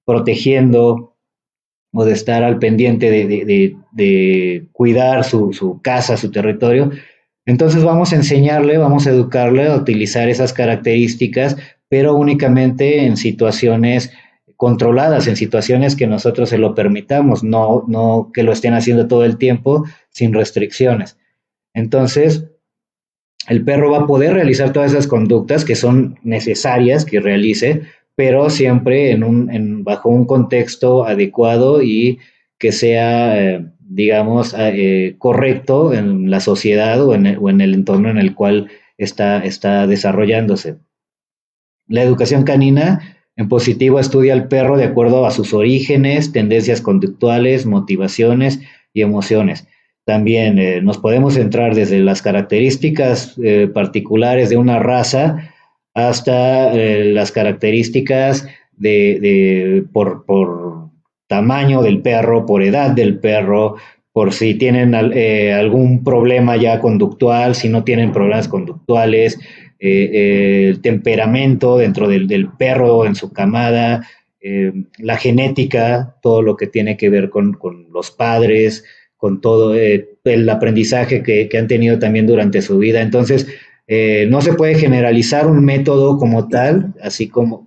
protegiendo o de estar al pendiente de cuidar su casa, su territorio, entonces vamos a enseñarle, vamos a educarle a utilizar esas características, pero únicamente en situaciones controladas, en situaciones que nosotros se lo permitamos, no que lo estén haciendo todo el tiempo sin restricciones. Entonces, el perro va a poder realizar todas esas conductas que son necesarias que realice, pero siempre bajo un contexto adecuado y que sea, digamos, correcto en la sociedad o en el entorno en el cual está desarrollándose. La educación canina en positivo estudia al perro de acuerdo a sus orígenes, tendencias conductuales, motivaciones y emociones. También nos podemos centrar desde las características particulares de una raza hasta las características por tamaño del perro, por edad del perro, por si tienen algún problema ya conductual, si no tienen problemas conductuales, el temperamento dentro del perro en su camada, la genética, todo lo que tiene que ver con los padres, con todo el aprendizaje que han tenido también durante su vida. Entonces, no se puede generalizar un método como tal, así como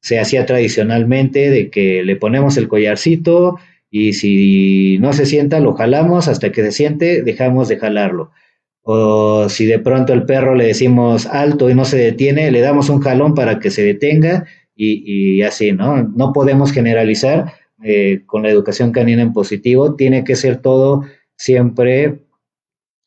se hacía tradicionalmente, de que le ponemos el collarcito y si no se sienta, lo jalamos, hasta que se siente, dejamos de jalarlo. O si de pronto el perro le decimos alto y no se detiene, le damos un jalón para que se detenga y así, ¿no? No podemos generalizar con la educación canina en positivo, tiene que ser todo siempre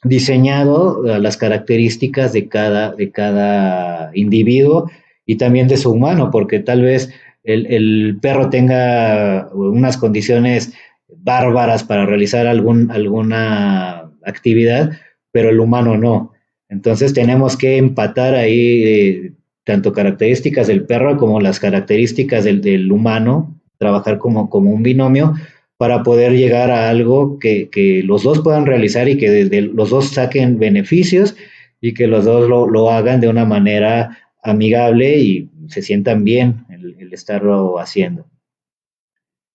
diseñado a las características de cada individuo y también de su humano, porque tal vez el perro tenga unas condiciones bárbaras para realizar alguna actividad, pero el humano no. Entonces tenemos que empatar ahí tanto características del perro como las características del humano, trabajar como un binomio para poder llegar a algo que los dos puedan realizar y que desde los dos saquen beneficios y que los dos lo hagan de una manera amigable y se sientan bien el estarlo haciendo.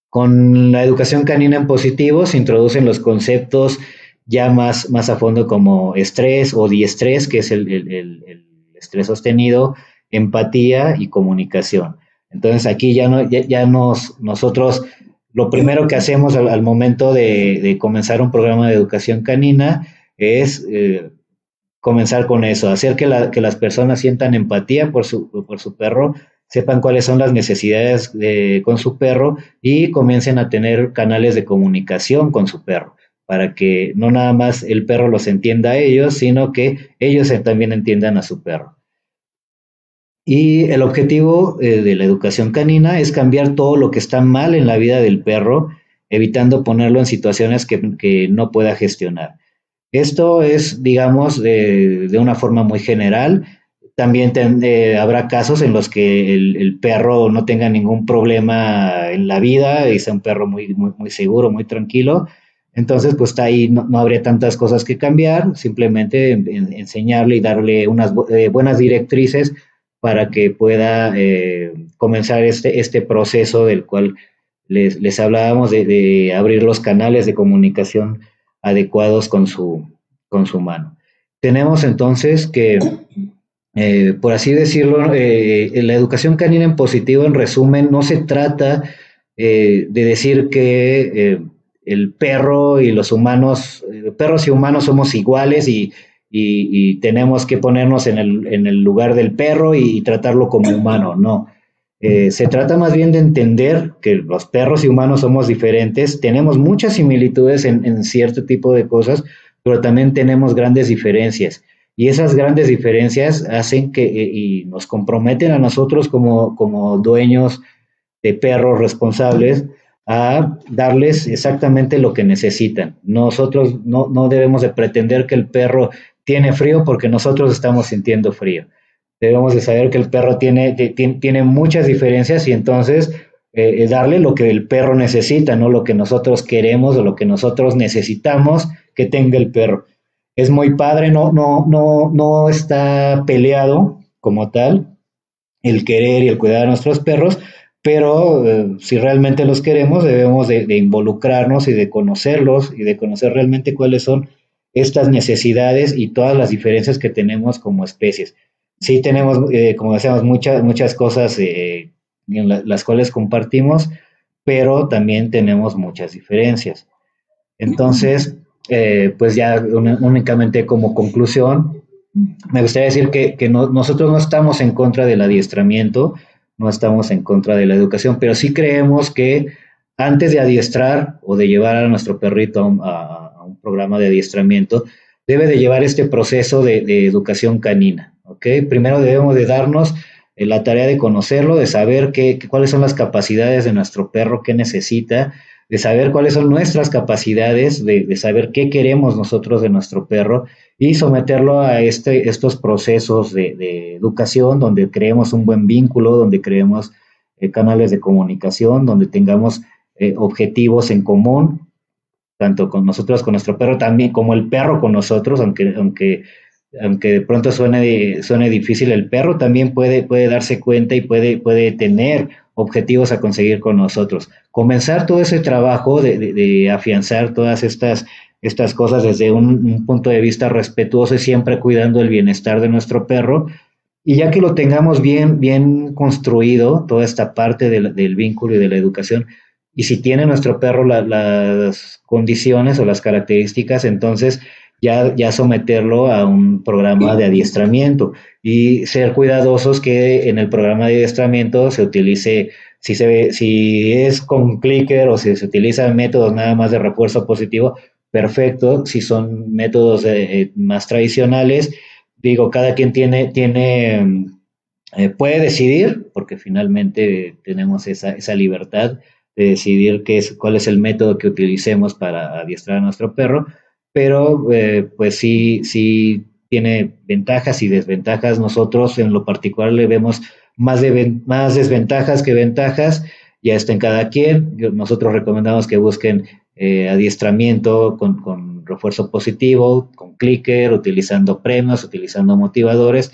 Con la educación canina en positivo se introducen los conceptos ya más a fondo como estrés o diestrés, que es el estrés sostenido, empatía y comunicación. Entonces aquí nosotros lo primero que hacemos al momento de comenzar un programa de educación canina es comenzar con eso, hacer que las personas sientan empatía por su perro, sepan cuáles son las necesidades con su perro y comiencen a tener canales de comunicación con su perro, para que no nada más el perro los entienda a ellos, sino que ellos también entiendan a su perro. Y el objetivo de la educación canina es cambiar todo lo que está mal en la vida del perro, evitando ponerlo en situaciones que no pueda gestionar. Esto es, digamos, de una forma muy general. También habrá casos en los que el perro no tenga ningún problema en la vida y sea un perro muy seguro, muy tranquilo. Entonces, pues ahí no habría tantas cosas que cambiar, simplemente enseñarle y darle unas buenas directrices para que pueda comenzar este proceso del cual les hablábamos de abrir los canales de comunicación adecuados con su mano. Tenemos entonces que, por así decirlo, la educación canina en positivo, en resumen, no se trata de decir que el perro y los humanos, perros y humanos somos iguales y tenemos que ponernos en el lugar del perro y tratarlo como humano, no. Se trata más bien de entender que los perros y humanos somos diferentes, tenemos muchas similitudes en cierto tipo de cosas, pero también tenemos grandes diferencias. Y esas grandes diferencias hacen y nos comprometen a nosotros como dueños de perros responsables a darles exactamente lo que necesitan. Nosotros no debemos de pretender que el perro tiene frío porque nosotros estamos sintiendo frío. Debemos de saber que el perro tiene muchas diferencias y entonces darle lo que el perro necesita, no lo que nosotros queremos o lo que nosotros necesitamos que tenga el perro. Es muy padre, no está peleado como tal el querer y el cuidar a nuestros perros, pero si realmente los queremos debemos de involucrarnos y de conocerlos y de conocer realmente cuáles son estas necesidades y todas las diferencias que tenemos como especies. Sí tenemos, como decíamos, muchas cosas en las cuales compartimos, pero también tenemos muchas diferencias. Entonces, pues ya únicamente como conclusión, me gustaría decir que nosotros no estamos en contra del adiestramiento, no estamos en contra de la educación, pero sí creemos que antes de adiestrar o de llevar a nuestro perrito a un programa de adiestramiento, debe de llevar este proceso de educación canina, ¿ok? Primero debemos de darnos la tarea de conocerlo, de saber cuáles son las capacidades de nuestro perro, qué necesita, de saber cuáles son nuestras capacidades, de saber qué queremos nosotros de nuestro perro y someterlo a estos procesos de educación donde creemos un buen vínculo, donde creemos canales de comunicación, donde tengamos objetivos en común, tanto con nosotros, con nuestro perro, también como el perro con nosotros, aunque de pronto suene difícil, el perro también puede darse cuenta y puede tener objetivos a conseguir con nosotros. Comenzar todo ese trabajo de afianzar todas estas cosas desde un punto de vista respetuoso y siempre cuidando el bienestar de nuestro perro. Y ya que lo tengamos bien construido, toda esta parte del vínculo y de la educación, y si tiene nuestro perro las condiciones o las características, entonces ya someterlo a un programa de adiestramiento y ser cuidadosos que en el programa de adiestramiento se utilice, si es con clicker o si se utilizan métodos nada más de refuerzo positivo, perfecto. Si son métodos más tradicionales, digo, cada quien puede decidir, porque finalmente tenemos esa libertad de decidir cuál es el método que utilicemos para adiestrar a nuestro perro, pero pues sí tiene ventajas y desventajas. Nosotros en lo particular le vemos más desventajas que ventajas ya está en cada quien. Nosotros recomendamos que busquen adiestramiento con refuerzo positivo, con clicker, utilizando premios, utilizando motivadores.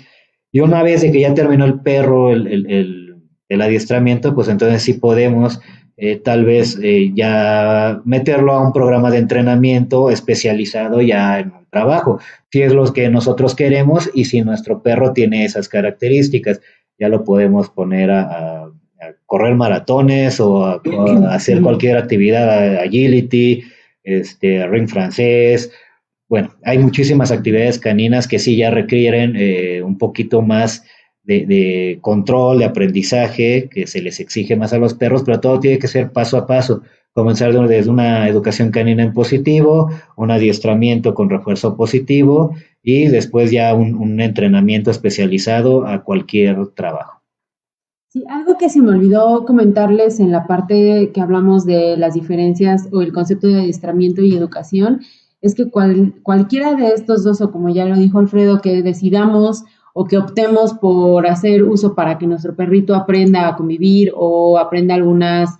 Y una vez de que ya terminó el perro el adiestramiento, pues entonces sí podemos tal vez ya meterlo a un programa de entrenamiento especializado ya en un trabajo, si es lo que nosotros queremos y si nuestro perro tiene esas características, ya lo podemos poner a correr maratones o a hacer cualquier actividad, agility, ring francés. Bueno, hay muchísimas actividades caninas que sí ya requieren un poquito más de control, de aprendizaje, que se les exige más a los perros, pero todo tiene que ser paso a paso. Comenzar desde una educación canina en positivo, un adiestramiento con refuerzo positivo y después ya un entrenamiento especializado a cualquier trabajo. Sí, algo que se me olvidó comentarles en la parte que hablamos de las diferencias o el concepto de adiestramiento y educación, es que cualquiera de estos dos, o como ya lo dijo Alfredo, que decidamos o que optemos por hacer uso para que nuestro perrito aprenda a convivir o aprenda algunas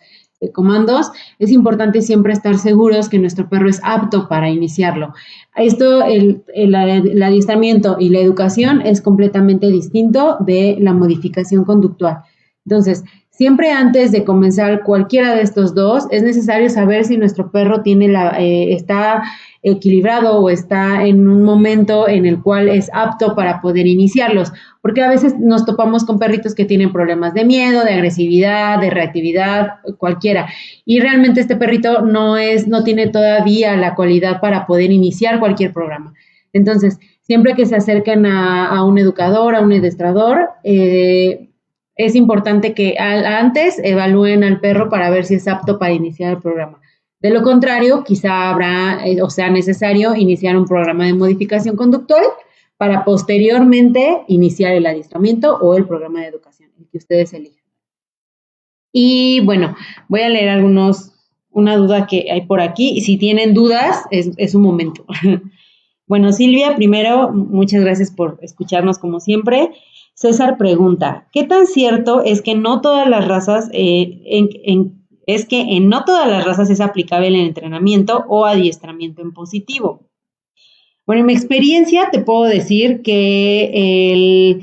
comandos, es importante siempre estar seguros que nuestro perro es apto para iniciarlo. Esto, el adiestramiento y la educación es completamente distinto de la modificación conductual. Entonces, siempre antes de comenzar cualquiera de estos dos, es necesario saber si nuestro perro está equilibrado o está en un momento en el cual es apto para poder iniciarlos, porque a veces nos topamos con perritos que tienen problemas de miedo, de agresividad, de reactividad, cualquiera, y realmente este perrito no tiene todavía la cualidad para poder iniciar cualquier programa. Entonces, siempre que se acerquen a un educador, a un adiestrador, es importante que antes evalúen al perro para ver si es apto para iniciar el programa. De lo contrario, quizá habrá o sea necesario iniciar un programa de modificación conductual para posteriormente iniciar el adiestramiento o el programa de educación, el que ustedes elijan. Y bueno, voy a leer una duda que hay por aquí, y si tienen dudas, es un momento. Bueno, Silvia, primero, muchas gracias por escucharnos como siempre. César pregunta, ¿qué tan cierto es que no todas las razas, no todas las razas es aplicable el entrenamiento o adiestramiento en positivo? Bueno, en mi experiencia te puedo decir que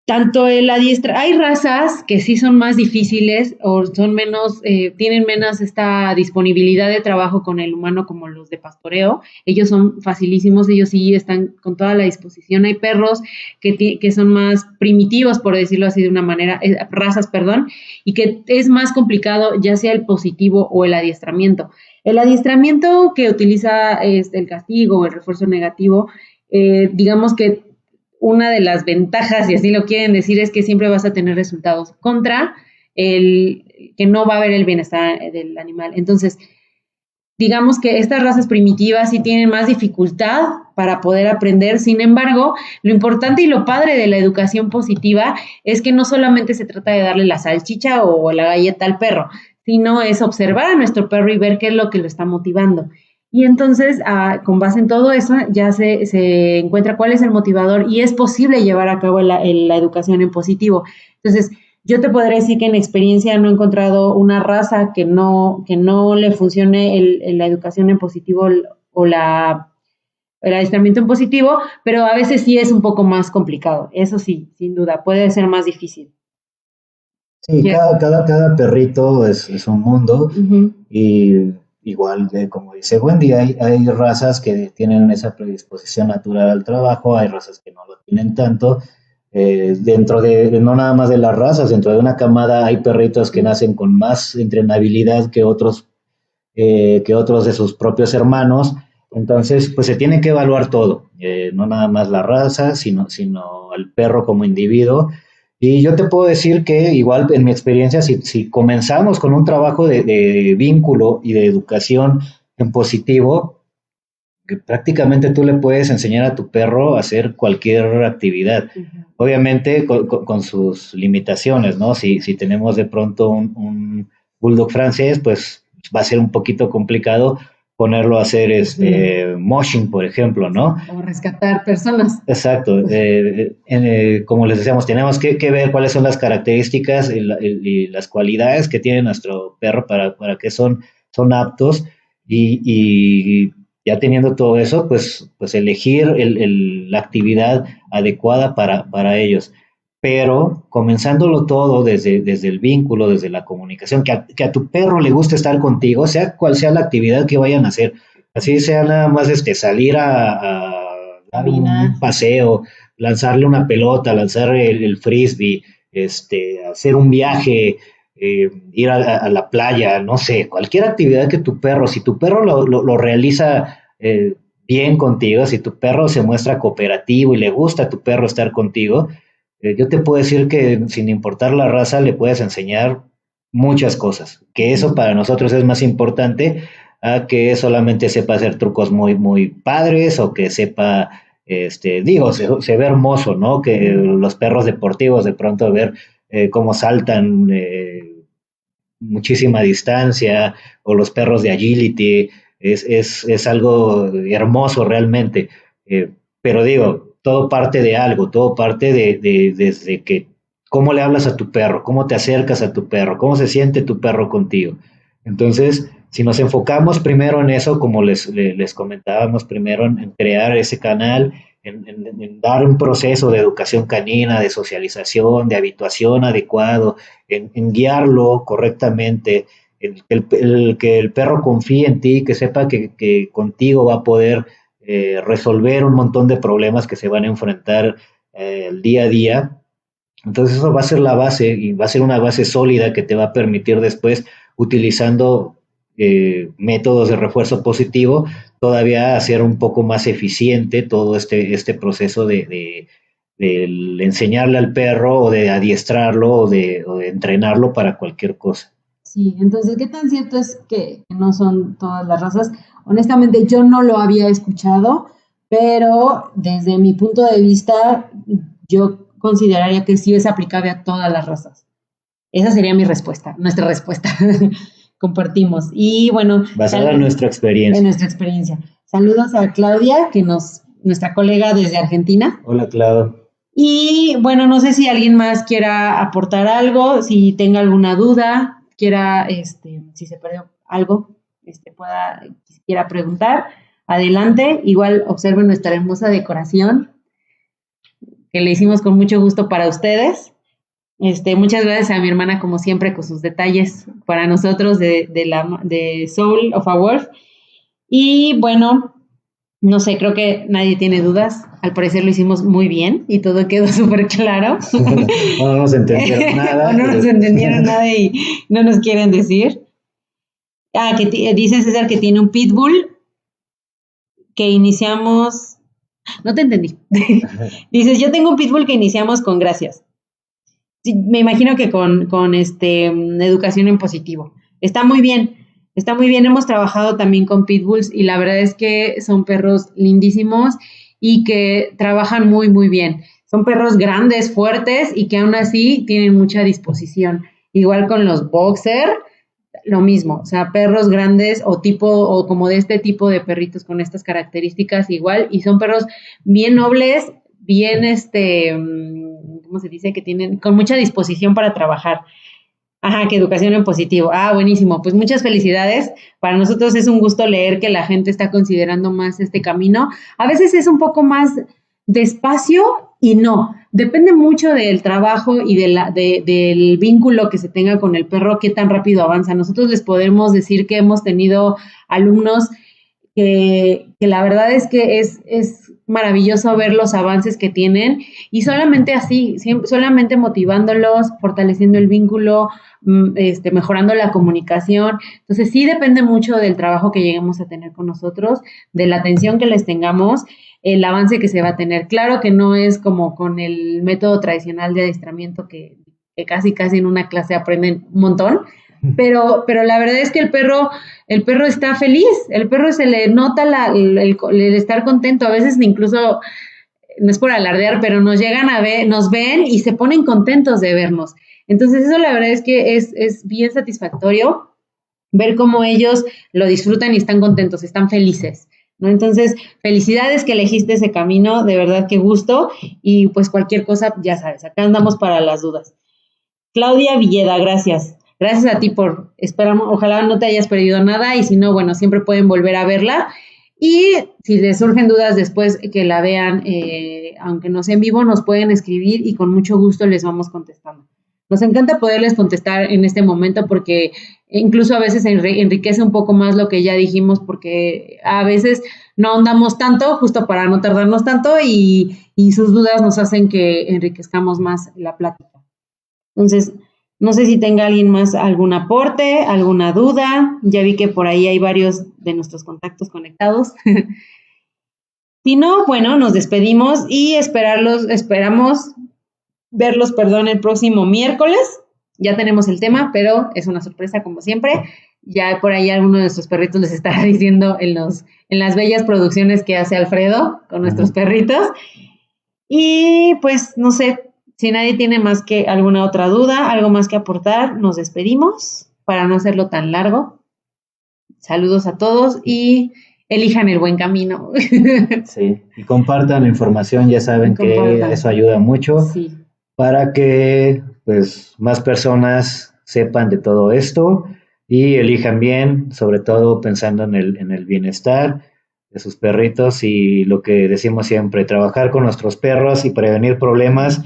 hay razas que sí son más difíciles o son menos, tienen menos esta disponibilidad de trabajo con el humano como los de pastoreo. Ellos son facilísimos, ellos sí están con toda la disposición. Hay perros que son más primitivos, por decirlo así de una manera, razas, perdón, y que es más complicado ya sea el positivo o el adiestramiento. El adiestramiento que utiliza el castigo o el refuerzo negativo, digamos que una de las ventajas, y así lo quieren decir, es que siempre vas a tener resultados contra que no va a haber el bienestar del animal. Entonces, digamos que estas razas primitivas sí tienen más dificultad para poder aprender. Sin embargo, lo importante y lo padre de la educación positiva es que no solamente se trata de darle la salchicha o la galleta al perro, sino es observar a nuestro perro y ver qué es lo que lo está motivando. Y entonces, con base en todo eso, ya se encuentra cuál es el motivador y es posible llevar a cabo la educación en positivo. Entonces, yo te podré decir que en experiencia no he encontrado una raza que no le funcione la educación en positivo o el adiestramiento en positivo, pero a veces sí es un poco más complicado. Eso sí, sin duda, puede ser más difícil. Sí, cada perrito es un mundo. Uh-huh. Y igual, como dice Wendy, hay razas que tienen esa predisposición natural al trabajo, hay razas que no lo tienen tanto. Dentro no nada más de las razas, dentro de una camada hay perritos que nacen con más entrenabilidad que otros de sus propios hermanos. Entonces, pues se tiene que evaluar todo, no nada más la raza, sino el perro como individuo. Y yo te puedo decir que igual en mi experiencia, si comenzamos con un trabajo de vínculo y de educación en positivo, que prácticamente tú le puedes enseñar a tu perro a hacer cualquier actividad. Uh-huh. Obviamente con sus limitaciones, ¿no? Si tenemos de pronto un bulldog francés, pues va a ser un poquito complicado, ponerlo a hacer moshing, por ejemplo, ¿no? O rescatar personas. Exacto. Como les decíamos, tenemos que ver cuáles son las características y las cualidades que tiene nuestro perro para que son aptos y ya teniendo todo eso, pues elegir la actividad adecuada para ellos. Pero comenzándolo todo desde el vínculo, desde la comunicación, que a tu perro le guste estar contigo, sea cual sea la actividad que vayan a hacer, así sea nada más salir a dar un paseo, lanzarle una pelota, lanzar el frisbee, hacer un viaje, ir a la playa, no sé, cualquier actividad que tu perro, si tu perro lo realiza bien contigo, si tu perro se muestra cooperativo y le gusta a tu perro estar contigo, yo te puedo decir que sin importar la raza le puedes enseñar muchas cosas, que eso para nosotros es más importante a que solamente sepa hacer trucos muy, muy padres o que sepa, se ve hermoso, ¿no? Que los perros deportivos de pronto ver cómo saltan muchísima distancia o los perros de agility, es algo hermoso realmente. Pero digo, todo parte de algo, todo parte desde que cómo le hablas a tu perro, cómo te acercas a tu perro, cómo se siente tu perro contigo. Entonces, si nos enfocamos primero en eso, como les comentábamos, primero en crear ese canal, en dar un proceso de educación canina, de socialización, de habituación adecuado, en guiarlo correctamente, que el perro confíe en ti, que sepa que contigo va a poder resolver un montón de problemas que se van a enfrentar el día a día. Entonces eso va a ser la base y va a ser una base sólida que te va a permitir después, utilizando métodos de refuerzo positivo, todavía hacer un poco más eficiente todo este proceso de enseñarle al perro o de adiestrarlo o de entrenarlo para cualquier cosa. Sí, entonces, ¿qué tan cierto es que no son todas las razas? Honestamente, yo no lo había escuchado, pero desde mi punto de vista, yo consideraría que sí es aplicable a todas las razas. Esa sería mi respuesta, nuestra respuesta. Compartimos. Y bueno, basada en nuestra experiencia. En nuestra experiencia. Saludos a Claudia, nuestra colega desde Argentina. Hola, Claudia. Y bueno, no sé si alguien más quiera aportar algo, si tenga alguna duda, si se perdió algo, quiera preguntar, adelante. Igual observen nuestra hermosa decoración que le hicimos con mucho gusto para ustedes. Muchas gracias a mi hermana, como siempre, con sus detalles para nosotros de Soul of a Wolf. Y bueno, no sé, creo que nadie tiene dudas. Al parecer lo hicimos muy bien y todo quedó súper claro. No nos entendieron nada. No nos entendieron nada y no nos quieren decir. Dice César que tiene un pitbull que iniciamos... No te entendí. Dices, yo tengo un pitbull que iniciamos con gracias. Sí, me imagino que con educación en positivo. Está muy bien. Hemos trabajado también con pitbulls y la verdad es que son perros lindísimos y que trabajan muy, muy bien. Son perros grandes, fuertes y que aún así tienen mucha disposición. Igual con los boxer, lo mismo. O sea, perros grandes o como de este tipo de perritos con estas características igual. Y son perros bien nobles, bien ¿cómo se dice? Que tienen con mucha disposición para trabajar. Ajá, que educación en positivo. Ah, buenísimo. Pues muchas felicidades. Para nosotros es un gusto leer que la gente está considerando más este camino. A veces es un poco más despacio y no. Depende mucho del trabajo y del vínculo que se tenga con el perro, qué tan rápido avanza. Nosotros les podemos decir que hemos tenido alumnos que la verdad es que es maravilloso ver los avances que tienen y solamente así, solamente motivándolos, fortaleciendo el vínculo, mejorando la comunicación. Entonces sí depende mucho del trabajo que lleguemos a tener con nosotros, de la atención que les tengamos, el avance que se va a tener. Claro que no es como con el método tradicional de adiestramiento que casi en una clase aprenden un montón, pero la verdad es que el perro está feliz, el perro se le nota el estar contento, a veces incluso, no es por alardear, pero nos llegan a ver, nos ven y se ponen contentos de vernos. Entonces eso la verdad es que es bien satisfactorio ver cómo ellos lo disfrutan y están contentos, están felices, ¿no? Entonces, felicidades que elegiste ese camino, de verdad que gusto, y pues cualquier cosa, ya sabes, acá andamos para las dudas. Claudia Villeda, gracias. Gracias a ti por, esperamos, ojalá no te hayas perdido nada y si no, bueno, siempre pueden volver a verla. Y si les surgen dudas después que la vean, aunque no sea en vivo, nos pueden escribir y con mucho gusto les vamos contestando. Nos encanta poderles contestar en este momento porque incluso a veces enriquece un poco más lo que ya dijimos porque a veces no ahondamos tanto justo para no tardarnos tanto y sus dudas nos hacen que enriquezcamos más la plática. Entonces, no sé si tenga alguien más algún aporte, alguna duda. Ya vi que por ahí hay varios de nuestros contactos conectados. Si no, bueno, nos despedimos y esperamos verlos, perdón, el próximo miércoles. Ya tenemos el tema, pero es una sorpresa como siempre. Ya por ahí alguno de nuestros perritos les estará diciendo en las bellas producciones que hace Alfredo con nuestros perritos. Y pues, no sé, si nadie tiene más que alguna otra duda, algo más que aportar, nos despedimos para no hacerlo tan largo. Saludos a todos y elijan el buen camino. Sí, y compartan la información, ya saben que eso ayuda mucho para que pues más personas sepan de todo esto y elijan bien, sobre todo pensando en el bienestar de sus perritos y lo que decimos siempre, trabajar con nuestros perros y prevenir problemas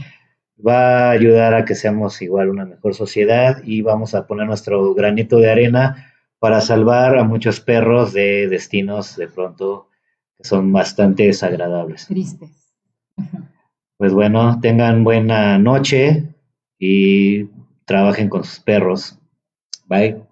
va a ayudar a que seamos igual una mejor sociedad y vamos a poner nuestro granito de arena para salvar a muchos perros de destinos de pronto que son bastante desagradables. Tristes. Pues bueno, tengan buena noche y trabajen con sus perros. Bye.